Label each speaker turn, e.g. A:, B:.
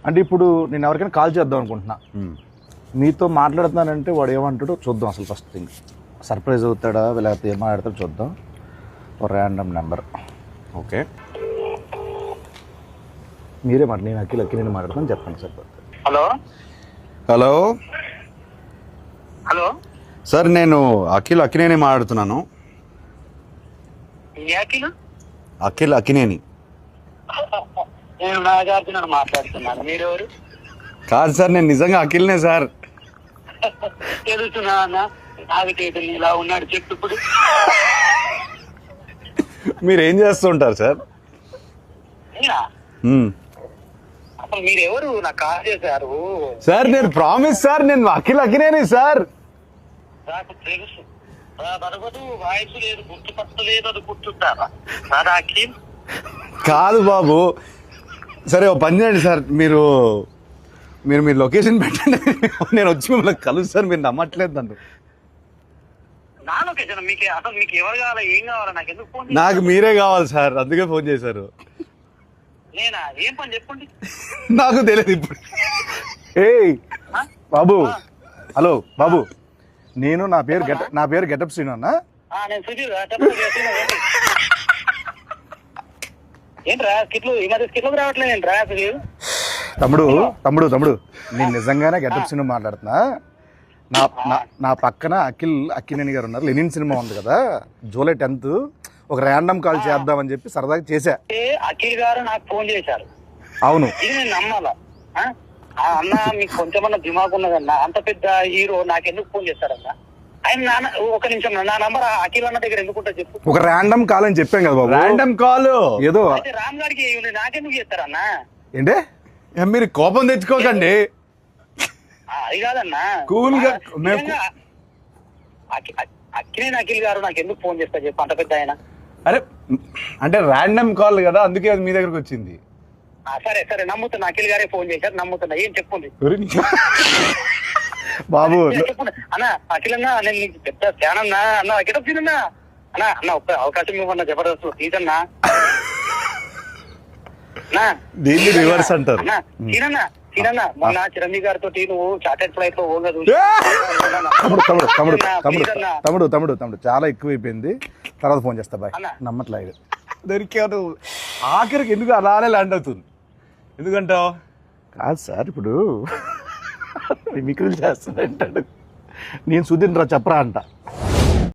A: అంటే ఇప్పుడు నేను ఎవరికైనా కాల్ చేద్దాం అనుకుంటున్నా, మీతో మాట్లాడుతున్నానంటే వాడు ఏమంటాడో చూద్దాం. అసలు ఫస్ట్ థింగ్ సర్ప్రైజ్ అవుతాడా లేకపోతే ఏం మాట్లాడతాడో చూద్దాం. ఒక ర్యాండమ్ నెంబర్.
B: ఓకే,
A: మీరే మాట, నేను అక్కి నేను మాట్లాడతాను చెప్పండి sir.
C: Hello
B: hello
C: hello
B: sir, నేను అక్కినేని మాట్లాడుతున్నాను. అక్కినేని.
C: నేను నాగార్జున మాట్లాడుతున్నాను. మీరెవరు?
B: కాదు సార్, నేను నిజంగా అఖిల్నే సార్.
C: తెలుసునా అన్న, నాగటేటలు ఇలా ఉన్నాడు చెట్టు. ఇప్పుడు
B: మీరు ఏం చేస్తుంటారు సార్?
C: అసలు మీరెవరు? నాకు కాల్ చేశారు
B: సార్. నేను ప్రామిస్ సార్, నేను అఖినేని సార్.
C: నాకు తెలుసు, బరగదు, వాయిస్ లేదు, గుర్తుపట్టలేదు, అది గుర్తుంటారా సార్? అఖిల్
B: కాదు బాబు. సరే ఓ పని చేయండి సార్, మీరు లొకేషన్ పెట్టండి, నేను వచ్చి మిమ్మల్ని కలుస్తాను. మీరు నమ్మట్లేదు నన్ను.
C: నా లొకేషన్ మీకు అసలు మీకు ఎవరు కావాలా, ఏం కావాలా? నాకు ఎందుకు ఫోన్?
B: నాకు మీరే కావాలి సార్, అందుకే ఫోన్ చేశారు.
C: నేనా? ఏం పని చెప్పండి.
B: నాకు తెలియదు ఇప్పుడు.
A: ఏయ్ బాబు, హలో బాబు, నా పేరు గెటప్ శ్రీను అన్న.
C: నేను సుధీర్. ఏంట్రా స్కిట్లు ఈ మధ్య స్కిట్లకు రావట్లేదు ఏంట్రా సుధీర్?
A: తమ్ముడు నేను నిజంగానే గెటప్ శ్రీను మాట్లాడుతున్నా. నా పక్కన అక్కినేని గారు ఉన్నారు. లెనిన్ సినిమా ఉంది కదా, జూలై 10th ఒక ర్యాండమ్ కాల్ చేద్దామని చెప్పి సరదాగా చేశా.
C: అఖిల్ గారు నాకు ఫోన్ చేశారు.
A: అవును,
C: ఇది నేను నమ్మాలా? అన్న మీకు కొంచెమన్నా దిమాగ్ ఉన్నదన్నా, అంత పెద్ద హీరో నాకెందుకు ఫోన్ చేస్తారన్నా? ఆయన నాన్న ఒక నిమిషం, నా నంబర్ అఖిల్ అన్న దగ్గర ఎందుకుంటా చెప్పు.
A: ఒక ర్యాండమ్ కాల్ అని చెప్పాం కదా బాబు.
B: ర్యాండమ్ కాల్
A: ఏదో
C: అయితే రామ్ గారికి నాకెందుకు చేస్తారన్నా?
A: ఏంటే
B: మీరు కోపం తెచ్చుకోకండి.
C: అది కాదన్నా,
B: కూల్ గా
C: అఖిలేని అఖిల్ గారు నాకు ఎందుకు ఫోన్ చేస్తారు చెప్పు, అంత పెద్ద ఆయన.
B: అరే అంటే ర్యాండమ్ కాల్ కదా, అందుకే అది మీ దగ్గరకు వచ్చింది.
C: సరే సరే నమ్ముతున్నా, అఖిల్ గారే ఫోన్ చేశారు, నమ్ముతున్నా. ఏం చెప్పండి
A: బాబు.
C: చెప్పండి అన్న. అఖిల్ అన్నా, నేను నీకు పెద్ద ఫ్యాన్ అన్నా. అన్న గెటప్ తినన్నా అన్నా, అన్న ఒక్క అవకాశం ఇవ్వన్నా, జబర్దస్త్ తీసన్నా.
B: దీన్ని రివర్స్ అంటారు.
C: తినన్నా మొన్న చిరంజీవి గారితో నువ్వు చార్టెడ్ ఫ్లైట్ లో ఓగా
A: తమ్ముడు చాలా ఎక్కువైపోయింది. తర్వాత ఫోన్ చేస్తా బాయ్. నమ్మట్లేదు
B: దొరికాడు. ఆఖరికి ఎందుకు అలానే ల్యాండ్ అవుతుంది? ఎందుకంటావు?
A: కాదు సార్, ఇప్పుడు మిక్కులు చేస్తానంటాడు. నేను సుధీర్ రా చెప్పరా అంట.